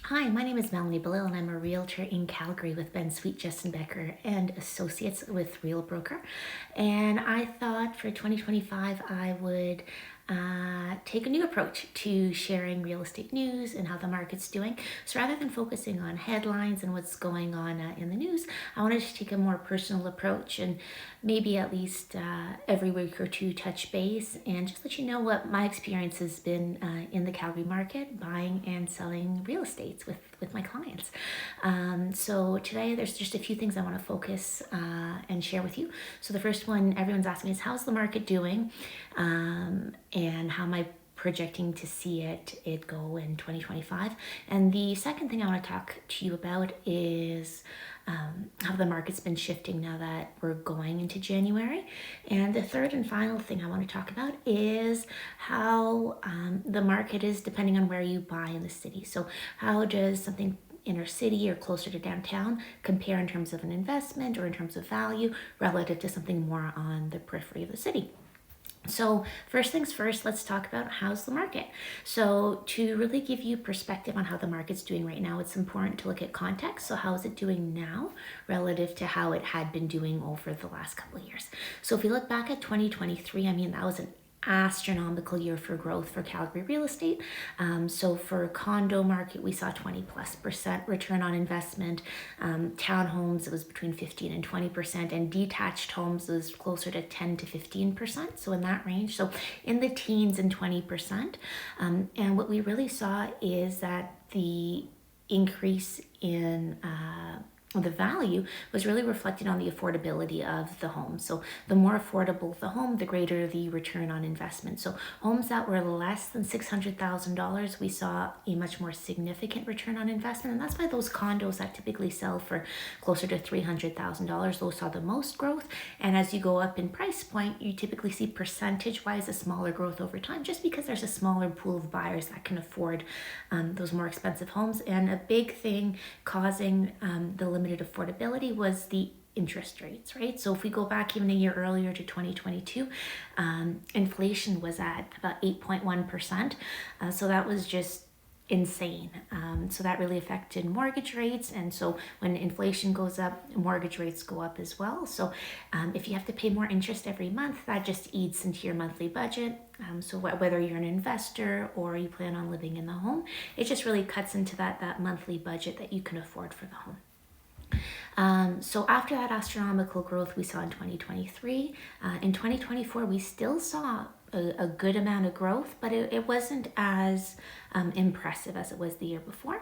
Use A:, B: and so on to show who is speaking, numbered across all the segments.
A: Hi, my name is Melanie Belisle and I'm a realtor in Calgary with Becker and Associates with Real Broker. And I thought for 2025 I would take a new approach to sharing real estate news and how the market's doing. So rather than focusing on headlines and what's going on in the news, I wanted to take a more personal approach and maybe at least every week or two touch base and just let you know what my experience has been in the Calgary market, buying and selling real estates with my clients. So today there's just a few things I want to focus and share with you. So the first one everyone's asking is how's the market doing? And how am I projecting to see it go in 2025. And the second thing I want to talk to you about is how the market's been shifting now that we're going into January. And the third and final thing I want to talk about is how the market is depending on where you buy in the city. So how does something inner city or closer to downtown compare in terms of an investment or in terms of value relative to something more on the periphery of the city? So first things first, let's talk about how's the market. So to really give you perspective on how the market's doing right now, it's important to look at context. So how is it doing now relative to how it had been doing over the last couple of years? So if you look back at 2023, that was an astronomical year for growth for Calgary real estate. So for condo market, we saw 20+% return on investment. Townhomes, it was between 15 and 20%, and detached homes was closer to 10 to 15%. So in that range, so in the teens and 20%. And what we really saw is that the increase in the value was really reflected on the affordability of the home. So the more affordable the home, the greater the return on investment. So homes that were less than $600,000, we saw a much more significant return on investment. And that's why those condos that typically sell for closer to $300,000, those saw the most growth. And as you go up in price point, you typically see percentage-wise a smaller growth over time, just because there's a smaller pool of buyers that can afford those more expensive homes. And a big thing causing the limited affordability was the interest rates, right? So if we go back even a year earlier to 2022, inflation was at about 8.1%. So that was just insane. So that really affected mortgage rates. And so when inflation goes up, mortgage rates go up as well. So if you have to pay more interest every month, that just eats into your monthly budget. So whether you're an investor or you plan on living in the home, it just really cuts into that monthly budget that you can afford for the home. So after that astronomical growth we saw in 2023, in 2024 we still saw a good amount of growth, but it wasn't as impressive as it was the year before.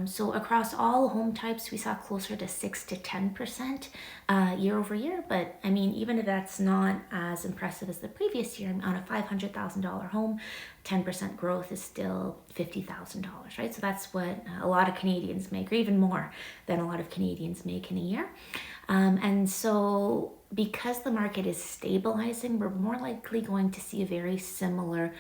A: So across all home types, we saw closer to 6 to 10% year over year. But even if that's not as impressive as the previous year, on a $500,000 home, 10% growth is still $50,000, right? So that's what a lot of Canadians make, or even more than a lot of Canadians make in a year. And so because the market is stabilizing, we're more likely going to see a very similar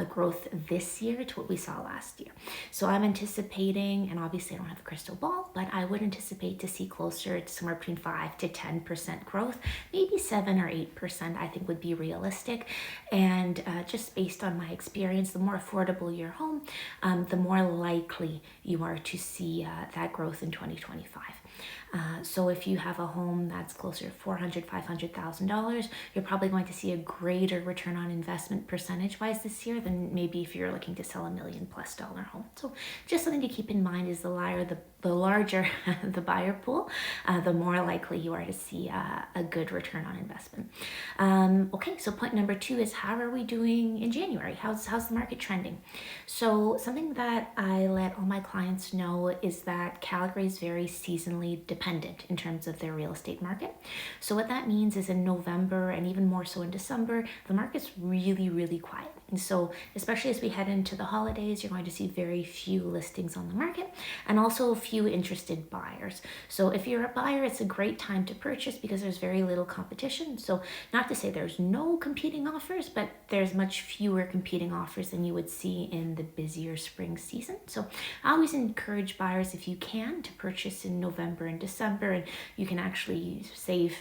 A: growth this year to what we saw last year. So I'm anticipating, and obviously I don't have a crystal ball, but I would anticipate to see closer to somewhere between 5 to 10% growth, maybe 7 or 8% I think would be realistic. And just based on my experience, the more affordable your home, the more likely you are to see that growth in 2025. So if you have a home that's closer to $400,000, $500,000, you're probably going to see a greater return on investment percentage-wise this year than maybe if you're looking to sell $1 million+ home. So just something to keep in mind is the larger the buyer pool, the more likely you are to see a good return on investment. Okay, so point number 2 is how are we doing in January? How's the market trending? So something that I let all my clients know is that Calgary is very seasonally dependent in terms of their real estate market. So what that means is in November and even more so in December, the market's really, really quiet. And so especially as we head into the holidays, you're going to see very few listings on the market and also few interested buyers. So if you're a buyer, it's a great time to purchase because there's very little competition. So not to say there's no competing offers, but there's much fewer competing offers than you would see in the busier spring season. So I always encourage buyers, if you can, to purchase in November and December, and you can actually save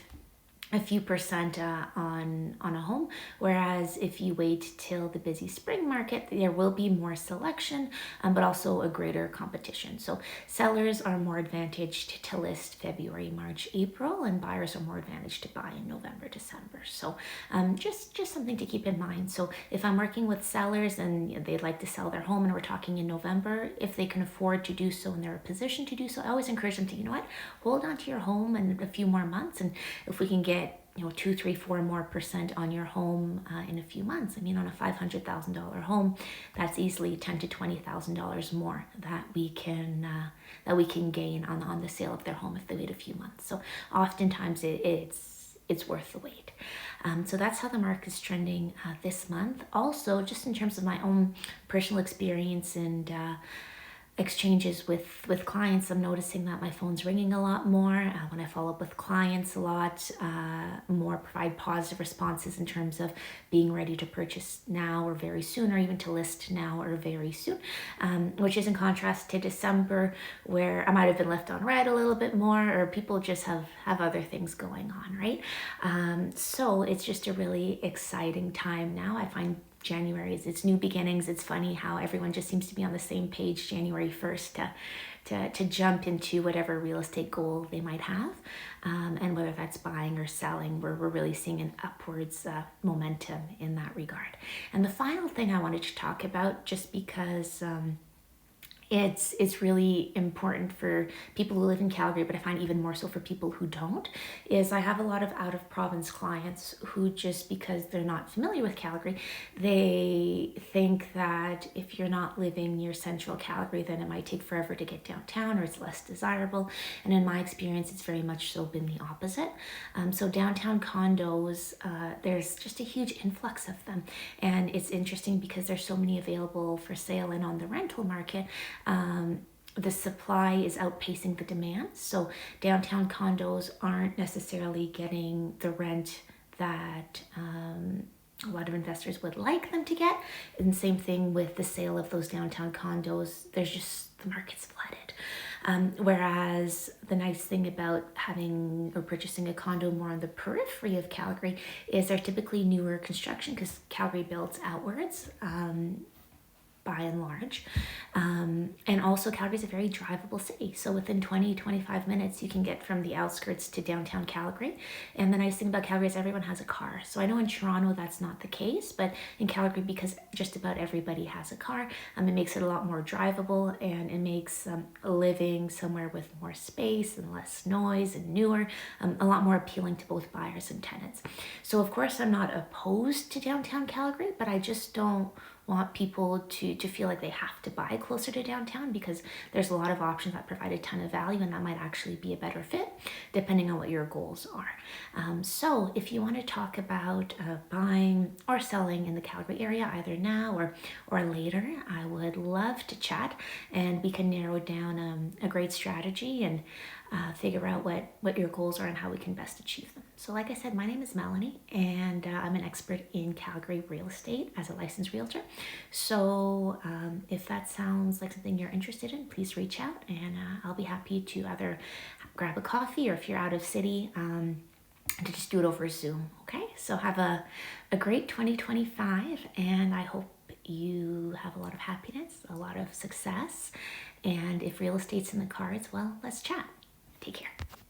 A: a few percent on a home, whereas if you wait till the busy spring market, there will be more selection, but also a greater competition. So sellers are more advantaged to list February, March, April, and buyers are more advantaged to buy in November, December. So just something to keep in mind. So if I'm working with sellers and they'd like to sell their home and we're talking in November, if they can afford to do so and they're in a position to do so, I always encourage them to, you know what, hold on to your home in a few more months, and if we can get 2, 3, 4 more percent on your home in a few months. I mean, on a $500,000 home, that's easily $10,000 to $20,000 more that we can gain on the sale of their home if they wait a few months. So oftentimes it's worth the wait. So that's how the market is trending this month. Also, just in terms of my own personal experience and exchanges with clients, I'm noticing that my phone's ringing a lot more when I follow up with clients, a lot more provide positive responses in terms of being ready to purchase now or very soon, or even to list now or very soon, which is in contrast to December, where I might have been left on red a little bit more, or people just have other things going on, right? So it's just a really exciting time now. I find January is it's new beginnings. It's funny how everyone just seems to be on the same page January 1st to jump into whatever real estate goal they might have. And whether that's buying or selling, we're really seeing an upwards momentum in that regard. And the final thing I wanted to talk about, just because it's really important for people who live in Calgary, but I find even more so for people who don't, is I have a lot of out of province clients who, just because they're not familiar with Calgary, they think that if you're not living near central Calgary, then it might take forever to get downtown or it's less desirable. And in my experience, it's very much so been the opposite. So downtown condos, there's just a huge influx of them. And it's interesting because there's so many available for sale and on the rental market. The supply is outpacing the demand. So downtown condos aren't necessarily getting the rent that a lot of investors would like them to get. And same thing with the sale of those downtown condos. The market's flooded. Whereas the nice thing about having or purchasing a condo more on the periphery of Calgary is they're typically newer construction, because Calgary builds outwards. By and large. And also Calgary is a very drivable city. So within 20, 25 minutes, you can get from the outskirts to downtown Calgary. And the nice thing about Calgary is everyone has a car. So I know in Toronto, that's not the case, but in Calgary, because just about everybody has a car, it makes it a lot more drivable, and it makes living somewhere with more space and less noise and newer, a lot more appealing to both buyers and tenants. So of course, I'm not opposed to downtown Calgary, but I just don't want people to feel like they have to buy closer to downtown, because there's a lot of options that provide a ton of value, and that might actually be a better fit depending on what your goals are. So if you want to talk about buying or selling in the Calgary area, either now or later, I would love to chat, and we can narrow down a great strategy and figure out what your goals are and how we can best achieve them. So like I said, my name is Melanie, and I'm an expert in Calgary real estate as a licensed realtor. So if that sounds like something you're interested in, please reach out, and I'll be happy to either grab a coffee, or if you're out of city, to just do it over Zoom. Okay, so have a great 2025, and I hope you have a lot of happiness, a lot of success, and if real estate's in the cards, well, let's chat. Take care.